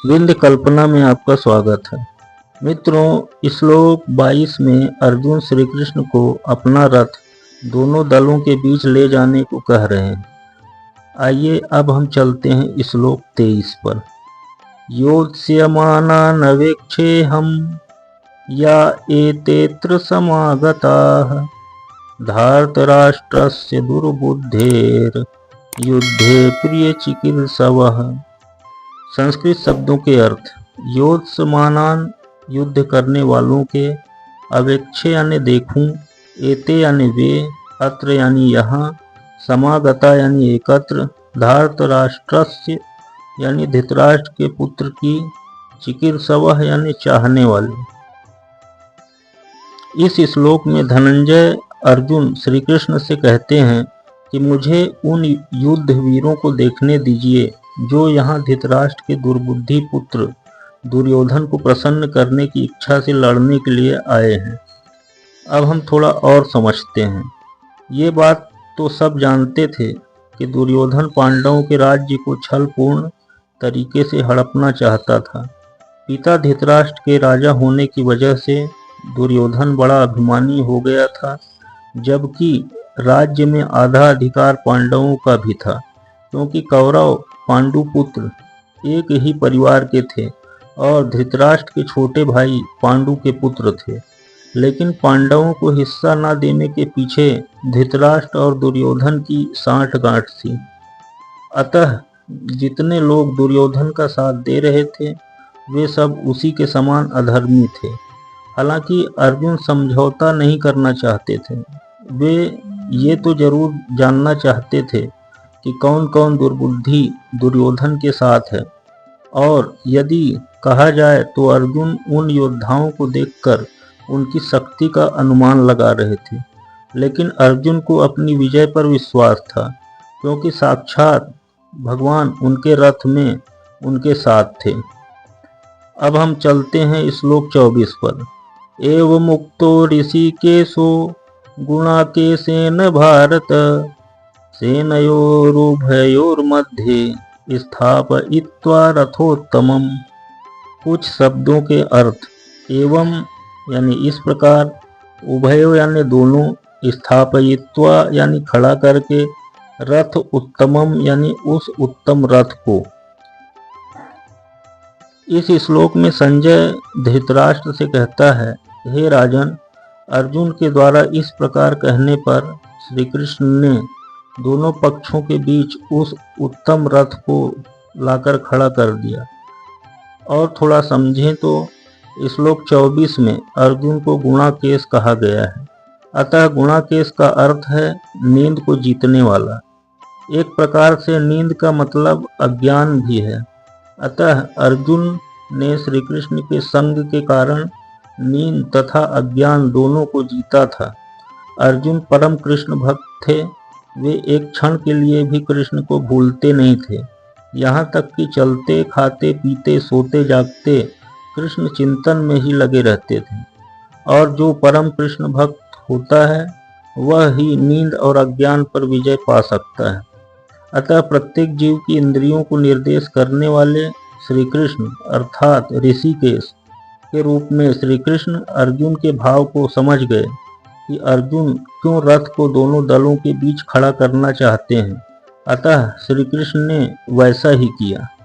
विंध्य कल्पना में आपका स्वागत है। मित्रों, श्लोक 22 में अर्जुन श्री कृष्ण को अपना रथ दोनों दलों के बीच ले जाने को कह रहे हैं। आइए अब हम चलते हैं श्लोक 23 पर। योत्स्यमाना नवेक्षेहम या एतेत्र समागताः धार्तराष्ट्रस्य दुर्बुद्धेर युद्धे प्रिय चिकीर्षवः। संस्कृत शब्दों के अर्थ। योत्स्यमानान युद्ध करने वालों के, अवेक्षे यानी देखूं, एते यानी वे, अत्र यानी यहाँ, समागता यानी एकत्र, धार्तराष्ट्रस्य यानी धृतराष्ट्र के पुत्र की, चिकीर्षवः यानी चाहने वाले। इस श्लोक में धनंजय अर्जुन श्री कृष्ण से कहते हैं कि मुझे उन युद्ध वीरों को देखने दीजिए जो यहाँ धृतराष्ट्र के दुर्बुद्धि पुत्र दुर्योधन को प्रसन्न करने की इच्छा से लड़ने के लिए आए हैं। अब हम थोड़ा और समझते हैं। ये बात तो सब जानते थे कि दुर्योधन पांडवों के राज्य को छलपूर्ण तरीके से हड़पना चाहता था। पिता धृतराष्ट्र के राजा होने की वजह से दुर्योधन बड़ा अभिमानी हो गया था, जबकि राज्य में आधा अधिकार पांडवों का भी था, क्योंकि कौरव पांडुपुत्र एक ही परिवार के थे और धृतराष्ट्र के छोटे भाई पांडु के पुत्र थे। लेकिन पांडवों को हिस्सा न देने के पीछे धृतराष्ट्र और दुर्योधन की सांठगांठ थी। अतः जितने लोग दुर्योधन का साथ दे रहे थे वे सब उसी के समान अधर्मी थे। हालांकि अर्जुन समझौता नहीं करना चाहते थे। वे ये तो जरूर जानना चाहते थे कि कौन कौन दुर्बुद्धि दुर्योधन के साथ है, और यदि कहा जाए तो अर्जुन उन योद्धाओं को देखकर उनकी शक्ति का अनुमान लगा रहे थे। लेकिन अर्जुन को अपनी विजय पर विश्वास था, क्योंकि साक्षात भगवान उनके रथ में उनके साथ थे। अब हम चलते हैं श्लोक 24 पर। एवं मुक्तो ऋषिकेशो गुणाकेशेन भारत सेनयोरुभयोर्मध्ये स्थापयित्वा रथोत्तमम्। कुछ शब्दों के अर्थ। एवं यानी इस प्रकार, उभयो यानी दोनों, स्थापयित्वा यानी खड़ा करके, रथ उत्तमम यानी उस उत्तम रथ को। इस श्लोक में संजय धृतराष्ट्र से कहता है, हे राजन, अर्जुन के द्वारा इस प्रकार कहने पर श्री कृष्ण ने दोनों पक्षों के बीच उस उत्तम रथ को लाकर खड़ा कर दिया। और थोड़ा समझें तो श्लोक 24 में अर्जुन को गुणाकेश कहा गया है। अतः गुणाकेश का अर्थ है नींद को जीतने वाला। एक प्रकार से नींद का मतलब अज्ञान भी है। अतः अर्जुन ने श्री कृष्ण के संग के कारण नींद तथा अज्ञान दोनों को जीता था। अर्जुन परम कृष्ण भक्त थे। वे एक क्षण के लिए भी कृष्ण को भूलते नहीं थे। यहाँ तक कि चलते, खाते, पीते, सोते, जागते कृष्ण चिंतन में ही लगे रहते थे। और जो परम कृष्ण भक्त होता है वह ही नींद और अज्ञान पर विजय पा सकता है। अतः प्रत्येक जीव की इंद्रियों को निर्देश करने वाले श्री कृष्ण अर्थात ऋषिकेश के रूप में श्री कृष्ण अर्जुन के भाव को समझ गए कि अर्जुन क्यों रथ को दोनों दलों के बीच खड़ा करना चाहते हैं। अतः श्री कृष्ण ने वैसा ही किया।